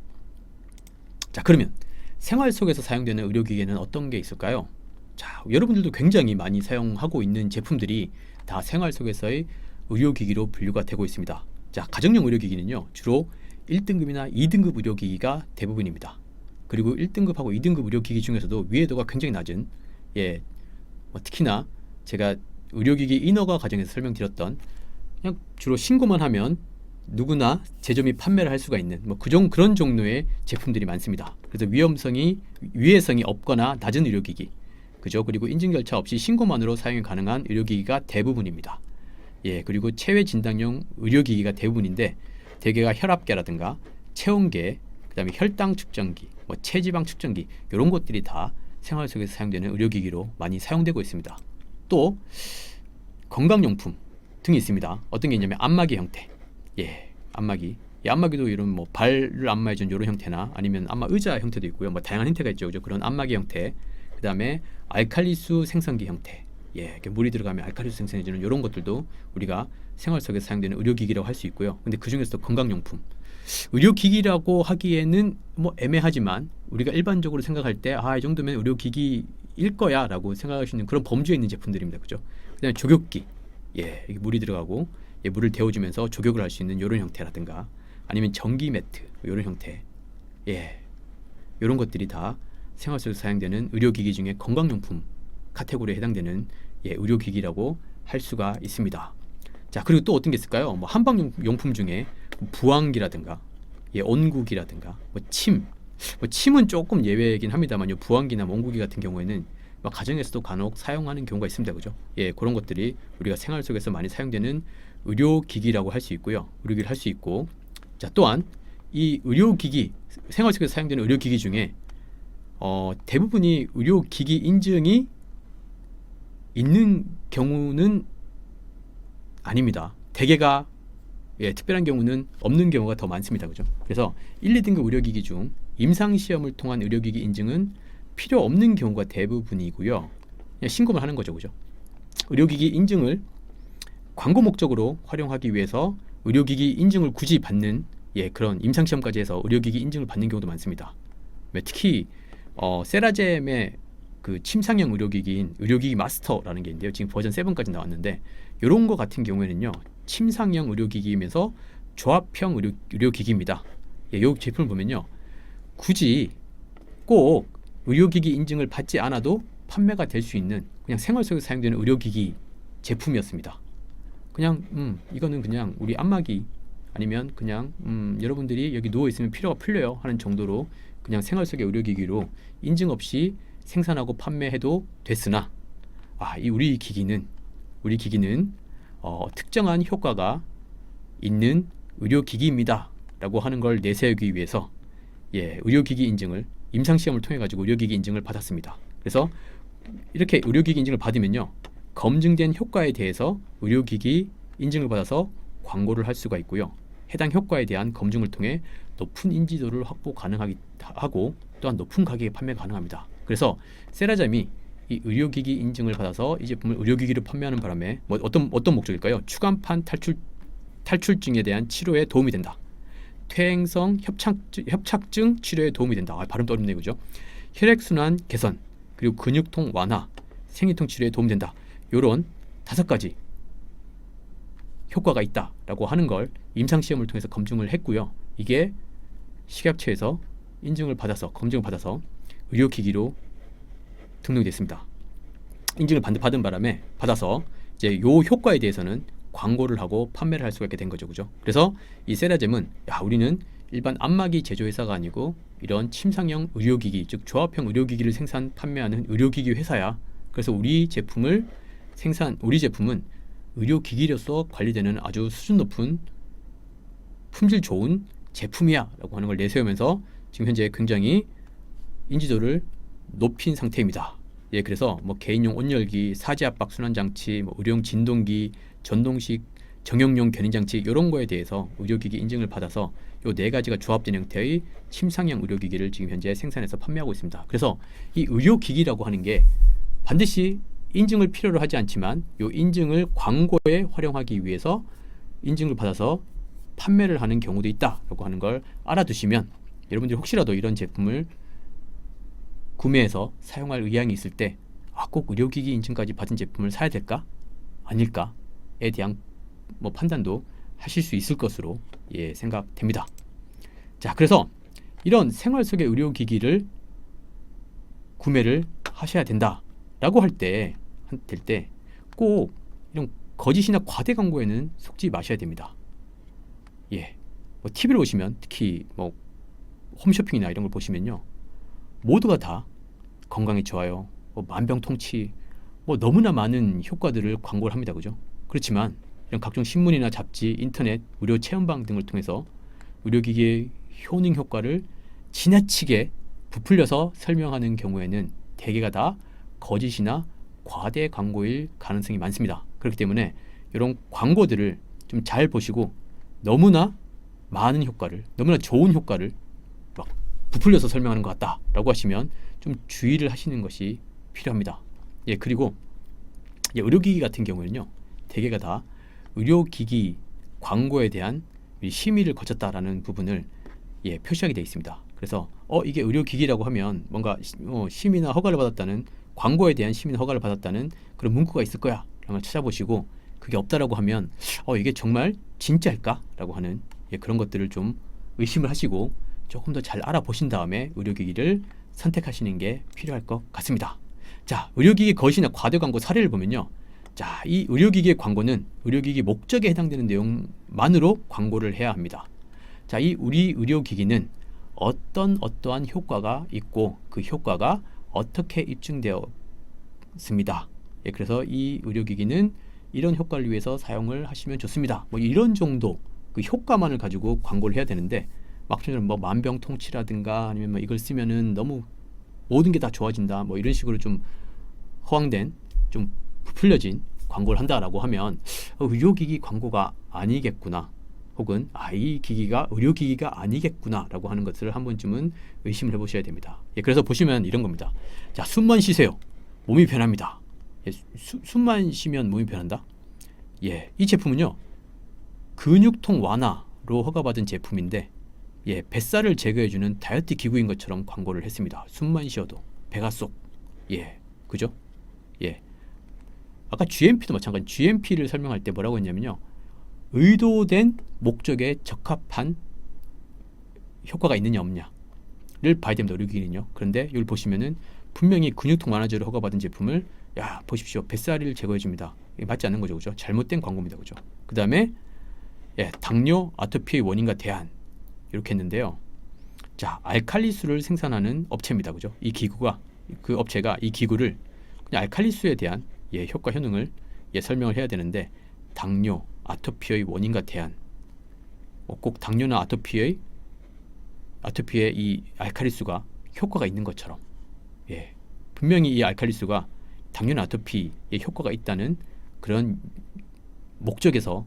자, 그러면 생활 속에서 사용되는 의료기기는 어떤 게 있을까요? 자, 여러분들도 굉장히 많이 사용하고 있는 제품들이 다 생활 속에서의 의료기기로 분류가 되고 있습니다. 자, 가정용 의료기기는요, 주로 1등급이나 2등급 의료기기가 대부분입니다. 그리고 1등급하고 2등급 의료기기 중에서도 위해도가 굉장히 낮은 예, 특히나 제가 의료기기 인허가 과정에서 설명드렸던 그냥 주로 신고만 하면 누구나 제조 및 판매를 할 수가 있는 뭐 그런 종류의 제품들이 많습니다. 그래서 위해성이 없거나 낮은 의료기기, 그죠? 그리고 인증 절차 없이 신고만으로 사용이 가능한 의료기기가 대부분입니다. 예, 그리고 체외 진단용 의료기기가 대부분인데 대개가 혈압계라든가 체온계, 그다음에 혈당 측정기, 뭐 체지방 측정기 이런 것들이 다 생활 속에서 사용되는 의료기기로 많이 사용되고 있습니다. 또 건강용품 등이 있습니다. 어떤 게 있냐면 안마기 형태. 예, 안마기. 이 안마기도 이런 뭐 발을 안마해준 이런 형태나 아니면 안마 의자 형태도 있고요. 뭐 다양한 형태가 있죠, 그죠? 그런 안마기 형태. 그다음에 알칼리수 생성기 형태. 예, 이렇게 물이 들어가면 알칼리수 생성해주는 이런 것들도 우리가 생활 속에서 사용되는 의료기기라고 할 수 있고요. 근데 그 중에서도 건강용품. 의료기기라고 하기에는 뭐 애매하지만 우리가 일반적으로 생각할 때 이 정도면 의료기기일 거야 라고 생각할 수 있는 그런 범주에 있는 제품들입니다, 그죠? 그다음에 조격기. 예, 이게 물이 들어가고 예, 물을 데워주면서 조격을 할 수 있는 이런 형태라든가 아니면 전기 매트 이런 형태. 예, 이런 것들이 다 생활 속에서 사용되는 의료기기 중에 건강용품 카테고리에 해당되는 예, 의료기기라고 할 수가 있습니다. 자, 그리고 또 어떤 게 있을까요? 뭐 한방용품 중에 부항기라든가 예, 온구기라든가 침은 조금 예외이긴 합니다만 부항기나 온구기 같은 경우에는 가정에서도 간혹 사용하는 경우가 있습니다, 그죠? 예, 그런 것들이 우리가 생활 속에서 많이 사용되는 의료기기라고 할 수 있고요. 의료기를 할 수 있고, 자, 또한 이 의료기기 생활 속에서 사용되는 의료기기 중에 대부분이 의료기기 인증이 있는 경우는 아닙니다. 대개가 예, 특별한 경우는 없는 경우가 더 많습니다, 그죠? 그래서 1, 2등급 의료기기 중 임상시험을 통한 의료기기 인증은 필요 없는 경우가 대부분이고요. 그냥 신고만 하는 거죠, 그죠? 의료기기 인증을 광고 목적으로 활용하기 위해서 의료기기 인증을 굳이 받는 예, 그런 임상시험까지 해서 의료기기 인증을 받는 경우도 많습니다. 특히 세라젬의 그 침상형 의료기기인 의료기기 마스터라는 게 있는데요. 지금 버전 7까지 나왔는데 이런 거 같은 경우에는요, 침상형 의료기기이면서 조합형 의료기기입니다. 예, 이 제품을 보면요, 굳이 꼭 의료기기 인증을 받지 않아도 판매가 될 수 있는 그냥 생활 속에서 사용되는 의료기기 제품이었습니다. 그냥 이거는 그냥 우리 안마기 아니면 그냥 여러분들이 여기 누워 있으면 피로가 풀려요 하는 정도로 그냥 생활 속의 의료기기로 인증 없이 생산하고 판매해도 됐으나 이 우리 기기는 특정한 효과가 있는 의료기기입니다 라고 하는 걸 내세우기 위해서 의료기기 인증을 임상시험을 통해 가지고 의료기기 인증을 받았습니다. 그래서 이렇게 의료기기 인증을 받으면요, 검증된 효과에 대해서 의료기기 인증을 받아서 광고를 할 수가 있고요, 해당 효과에 대한 검증을 통해 높은 인지도를 확보 가능하고 또한 높은 가격에 판매 가능합니다. 그래서 세라젬이 이 의료기기 인증을 받아서 이 제품을 의료기기로 판매하는 바람에 어떤 목적일까요? 추간판 탈출증에 대한 치료에 도움이 된다. 퇴행성 협착증 치료에 도움이 된다. 발음도 어렵네요, 그죠? 혈액순환 개선, 그리고 근육통 완화, 생리통 치료에 도움이 된다. 요런 5가지 효과가 있다라고 하는 걸 임상시험을 통해서 검증을 했고요. 이게 식약처에서 검증을 받아서 의료기기로 등록이 됐습니다. 인증을 받은 바람에 받아서 이제 요 효과에 대해서는 광고를 하고 판매를 할 수가 있게 된 거죠, 그죠? 그래서 이 세라젬은 우리는 일반 안마기 제조회사가 아니고 이런 침상형 의료기기, 즉 조합형 의료기기를 판매하는 의료기기 회사야. 그래서 우리 제품은 의료기기로서 관리되는 아주 수준 높은 품질 좋은 제품이야 라고 하는 걸 내세우면서 지금 현재 굉장히 인지도를 높인 상태입니다. 그래서 개인용 온열기, 사지압박 순환장치, 의료용 진동기, 전동식 정형용 견인장치 이런 거에 대해서 의료기기 인증을 받아서 이 4가지가 조합된 형태의 침상형 의료기기를 지금 현재 생산해서 판매하고 있습니다. 그래서 이 의료기기라고 하는 게 반드시 인증을 필요로 하지 않지만 이 인증을 광고에 활용하기 위해서 인증을 받아서 판매를 하는 경우도 있다라고 하는 걸 알아두시면 여러분들이 혹시라도 이런 제품을 구매해서 사용할 의향이 있을 때 꼭 의료기기 인증까지 받은 제품을 사야 될까? 아닐까에 대한 판단도 하실 수 있을 것으로 생각됩니다. 자, 그래서 이런 생활 속의 의료기기를 구매를 하셔야 된다라고 할 때 꼭 이런 거짓이나 과대 광고에는 속지 마셔야 됩니다. TV를 보시면 특히 홈쇼핑이나 이런 걸 보시면요, 모두가 다 건강에 좋아요, 만병통치, 너무나 많은 효과들을 광고를 합니다, 그죠? 그렇지만 이런 각종 신문이나 잡지, 인터넷, 의료 체험방 등을 통해서 의료기기의 효능 효과를 지나치게 부풀려서 설명하는 경우에는 대개가 다 거짓이나 과대 광고일 가능성이 많습니다. 그렇기 때문에 이런 광고들을 좀 잘 보시고 너무나 많은 효과를, 너무나 좋은 효과를 부풀려서 설명하는 것 같다라고 하시면 좀 주의를 하시는 것이 필요합니다. 그리고 의료기기 같은 경우에는요, 대개가 다 의료기기 광고에 대한 심의를 거쳤다라는 부분을 표시하게 되어 있습니다. 그래서 이게 의료기기라고 하면 뭔가 심의나 허가를 받았다는, 광고에 대한 심의나 허가를 받았다는 그런 문구가 있을 거야 라고 찾아보시고, 그게 없다라고 하면 이게 정말 진짜일까? 라고 하는 그런 것들을 좀 의심을 하시고 조금 더 잘 알아보신 다음에 의료기기를 선택하시는 게 필요할 것 같습니다. 자, 의료기기 거짓이나 과대 광고 사례를 보면요, 자, 이 의료기기의 광고는 의료기기 목적에 해당되는 내용만으로 광고를 해야 합니다. 자, 우리 의료기기는 어떠한 효과가 있고 그 효과가 어떻게 입증되었습니다. 그래서 이 의료기기는 이런 효과를 위해서 사용을 하시면 좋습니다. 이런 정도 그 효과만을 가지고 광고를 해야 되는데, 막처럼 만병통치라든가 아니면 이걸 쓰면은 너무 모든 게 다 좋아진다, 이런 식으로 좀 허황된, 좀 부풀려진 광고를 한다라고 하면 의료기기 광고가 아니겠구나, 혹은 이 기기가 의료기기가 아니겠구나라고 하는 것을 한 번쯤은 의심을 해보셔야 됩니다. 그래서 보시면 이런 겁니다. 자, 숨만 쉬세요. 몸이 변합니다. 숨만 쉬면 몸이 변한다? 이 제품은요, 근육통 완화로 허가받은 제품인데 뱃살을 제거해주는 다이어트 기구인 것처럼 광고를 했습니다. 숨만 쉬어도 배가 쏙. 그죠? 아까 GMP도 마찬가지. GMP를 설명할 때 뭐라고 했냐면요, 의도된 목적에 적합한 효과가 있느냐 없냐를 봐야 됩니다. 의료기기는요. 그런데 여기 보시면은 분명히 근육통 완화제로 허가받은 제품을 야 보십시오, 뱃살을 제거해줍니다. 이게 맞지 않는 거죠, 그죠? 잘못된 광고입니다, 그죠? 그 다음에 당뇨 아토피의 원인과 대안 이렇게 했는데요. 자, 알칼리수를 생산하는 업체입니다, 그죠? 이 기구가, 그 업체가 이 기구를 그냥 알칼리수에 대한 효과 효능을 설명을 해야 되는데, 당뇨 아토피의 원인과 대안, 꼭 당뇨나 아토피의 이 알칼리수가 효과가 있는 것처럼, 분명히 이 알칼리수가 당뇨나 아토피에 효과가 있다는 그런 목적에서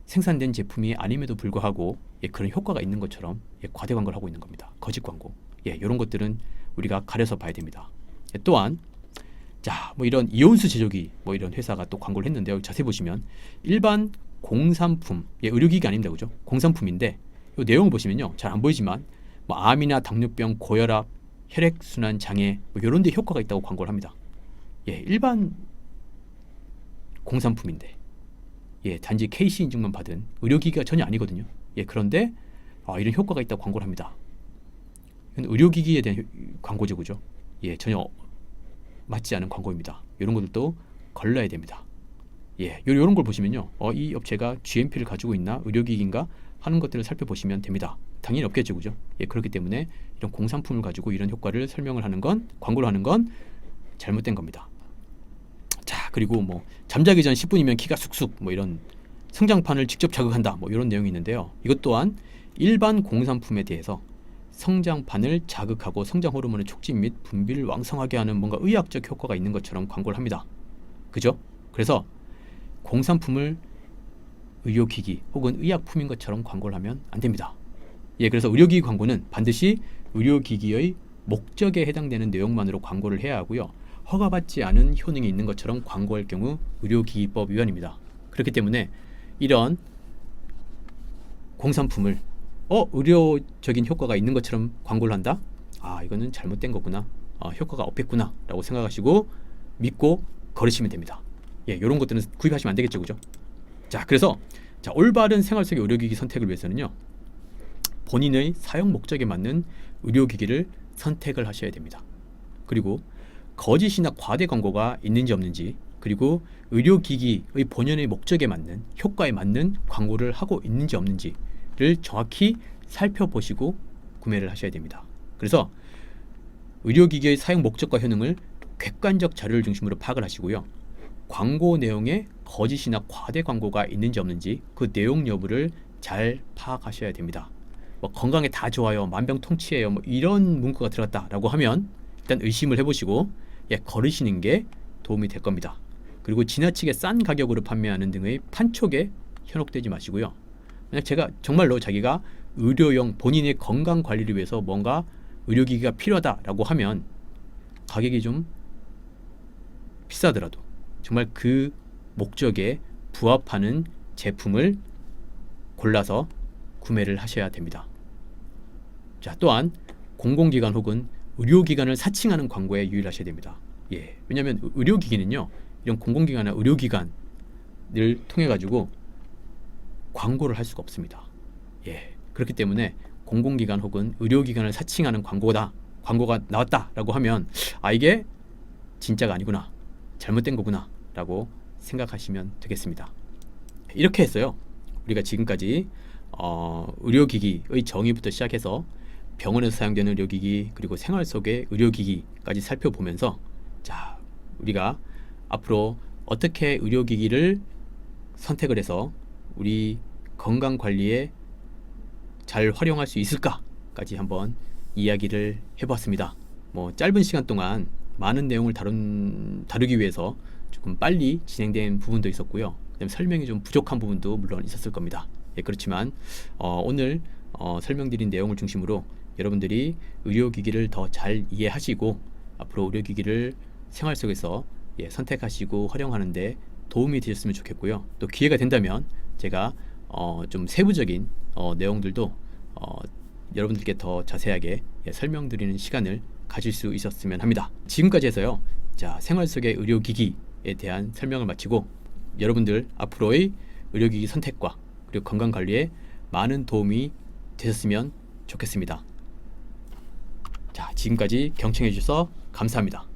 생산된 제품이 아님에도 불구하고 그런 효과가 있는 것처럼 과대 광고를 하고 있는 겁니다. 거짓 광고. 이런 것들은 우리가 가려서 봐야 됩니다. 또한 자, 뭐 이런 이온수 제조기 뭐 이런 회사가 또 광고를 했는데요. 자세히 보시면 일반 공산품, 의료기기 아닙니다, 그죠? 공산품인데 이 내용을 보시면요, 잘 안 보이지만 뭐 암이나 당뇨병, 고혈압, 혈액순환 장애 뭐 이런 데 효과가 있다고 광고를 합니다. 일반 공산품인데 단지 KC 인증만 받은 의료기기가 전혀 아니거든요. 그런데 이런 효과가 있다고 광고를 합니다. 이건 의료기기에 대한 광고죠, 그죠? 전혀 맞지 않은 광고입니다. 이런 것들도 걸러야 됩니다. 이런 걸 보시면요, 이 업체가 GMP를 가지고 있나, 의료기기인가 하는 것들을 살펴보시면 됩니다. 당연히 없겠죠, 그죠? 그렇기 때문에 이런 공산품을 가지고 이런 효과를 설명을 하는 건, 광고를 하는 건 잘못된 겁니다. 자, 그리고 뭐 잠자기 전 10분이면 키가 쑥쑥 뭐 이런 성장판을 직접 자극한다 뭐 이런 내용이 있는데요. 이것 또한 일반 공산품에 대해서 성장판을 자극하고 성장 호르몬의 촉진 및 분비를 왕성하게 하는 뭔가 의학적 효과가 있는 것처럼 광고를 합니다. 그죠? 그래서 공산품을 의료기기 혹은 의약품인 것처럼 광고를 하면 안 됩니다. 그래서 의료기기 광고는 반드시 의료기기의 목적에 해당되는 내용만으로 광고를 해야 하고요. 허가받지 않은 효능이 있는 것처럼 광고할 경우 의료기기법 위반입니다. 그렇기 때문에 이런 공산품을 의료적인 효과가 있는 것처럼 광고를 한다? 이거는 잘못된 거구나, 효과가 없겠구나 라고 생각하시고 믿고 거르시면 됩니다. 이런 것들은 구입하시면 안 되겠죠, 그죠? 자, 그래서 올바른 생활 속의 의료기기 선택을 위해서는요, 본인의 사용 목적에 맞는 의료기기를 선택을 하셔야 됩니다. 그리고 거짓이나 과대 광고가 있는지 없는지, 그리고 의료기기의 본연의 목적에 맞는, 효과에 맞는 광고를 하고 있는지 없는지를 정확히 살펴보시고 구매를 하셔야 됩니다. 그래서 의료기기의 사용 목적과 효능을 객관적 자료를 중심으로 파악을 하시고요. 광고 내용에 거짓이나 과대 광고가 있는지 없는지 그 내용 여부를 잘 파악하셔야 됩니다. 뭐 건강에 다 좋아요, 만병통치예요, 뭐 이런 문구가 들어갔다라고 하면 일단 의심을 해보시고 거르시는 게 도움이 될 겁니다. 그리고 지나치게 싼 가격으로 판매하는 등의 판촉에 현혹되지 마시고요. 만약 제가 정말로 자기가 의료용 본인의 건강 관리를 위해서 뭔가 의료기기가 필요하다라고 하면 가격이 좀 비싸더라도 정말 그 목적에 부합하는 제품을 골라서 구매를 하셔야 됩니다. 자, 또한 공공기관 혹은 의료기관을 사칭하는 광고에 유의하셔야 됩니다. 왜냐하면 의료기기는요, 이런 공공기관이나 의료기관을 통해 가지고 광고를 할 수가 없습니다. 그렇기 때문에 공공기관 혹은 의료기관을 사칭하는 광고가 나왔다라고 하면 이게 진짜가 아니구나, 잘못된 거구나 라고 생각하시면 되겠습니다. 이렇게 했어요. 우리가 지금까지 의료기기의 정의부터 시작해서 병원에서 사용되는 의료기기, 그리고 생활 속의 의료기기까지 살펴보면서, 자, 우리가 앞으로 어떻게 의료기기를 선택을 해서 우리 건강관리에 잘 활용할 수 있을까까지 한번 이야기를 해봤습니다. 뭐 짧은 시간 동안 많은 내용을 다루기 위해서 조금 빨리 진행된 부분도 있었고요. 그다음에 설명이 좀 부족한 부분도 물론 있었을 겁니다. 그렇지만 오늘 설명드린 내용을 중심으로 여러분들이 의료기기를 더 잘 이해하시고 앞으로 의료기기를 생활 속에서 선택하시고 활용하는데 도움이 되셨으면 좋겠고요. 또 기회가 된다면 제가 좀 세부적인 내용들도 여러분들께 더 자세하게 설명드리는 시간을 가질 수 있었으면 합니다. 지금까지 해서요, 자, 생활 속의 의료기기에 대한 설명을 마치고 여러분들 앞으로의 의료기기 선택과 그리고 건강 관리에 많은 도움이 되셨으면 좋겠습니다. 자, 지금까지 경청해 주셔서 감사합니다.